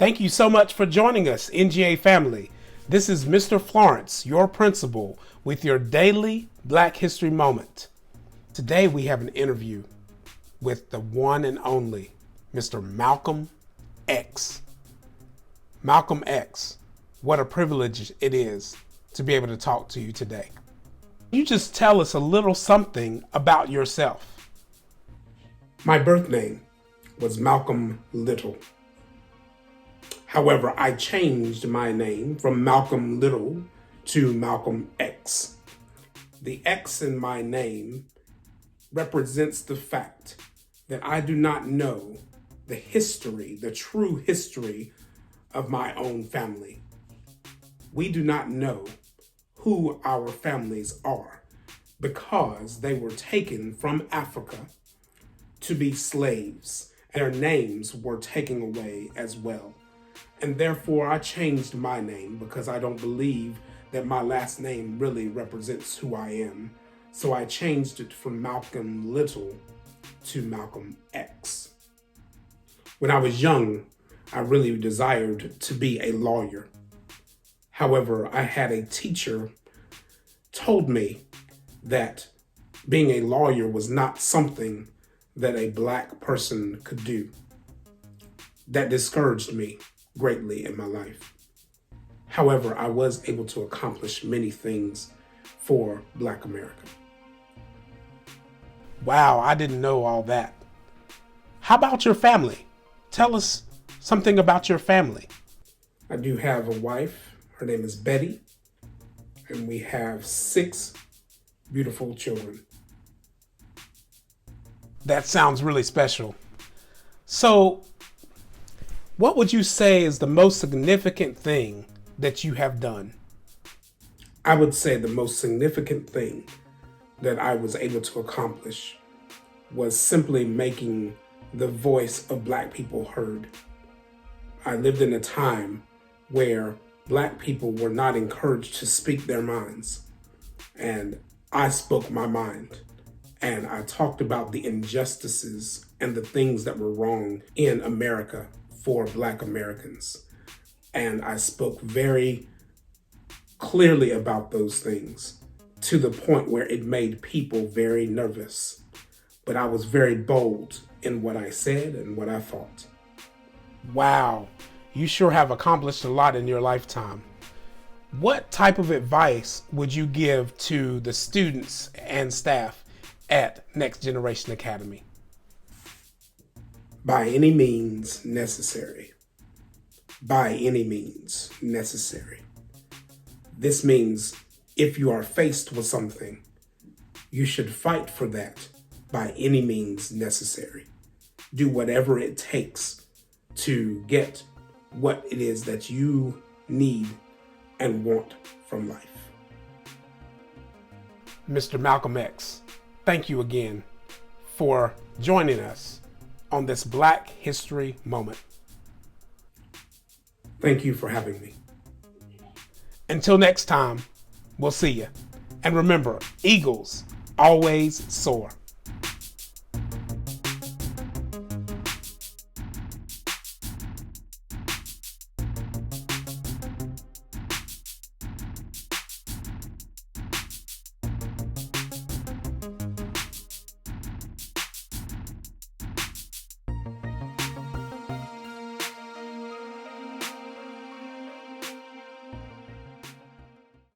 Thank you so much for joining us, NGA family. This is Mr. Florence, your principal, with your daily Black History Moment. Today we have an interview with the one and only Mr. Malcolm X. Malcolm X, what a privilege it is to be able to talk to you today. You just tell us a little something about yourself. My birth name was Malcolm Little. However, I changed my name from Malcolm Little to Malcolm X. The X in my name represents the fact that I do not know the history, the true history of my own family. We do not know who our families are because they were taken from Africa to be slaves. Their names were taken away as well. And therefore, I changed my name because I don't believe that my last name really represents who I am. So I changed it from Malcolm Little to Malcolm X. When I was young, I really desired to be a lawyer. However, I had a teacher told me that being a lawyer was not something that a Black person could do. That discouraged me greatly in my life. However, I was able to accomplish many things for Black America. Wow, I didn't know all that. How about your family? Tell us something about your family. I do have a wife. Her name is Betty. And we have 6 beautiful children. That sounds really special. So, what would you say is the most significant thing that you have done? I would say the most significant thing that I was able to accomplish was simply making the voice of Black people heard. I lived in a time where Black people were not encouraged to speak their minds. And I spoke my mind. And I talked about the injustices and the things that were wrong in America for Black Americans. And I spoke very clearly about those things to the point where it made people very nervous. But I was very bold in what I said and what I thought. Wow, you sure have accomplished a lot in your lifetime. What type of advice would you give to the students and staff at Next Generation Academy? By any means necessary. By any means necessary. This means if you are faced with something, you should fight for that by any means necessary. Do whatever it takes to get what it is that you need and want from life. Mr. Malcolm X, thank you again for joining us on this Black History Moment. Thank you for having me. Until next time, we'll see you. And remember, eagles always soar.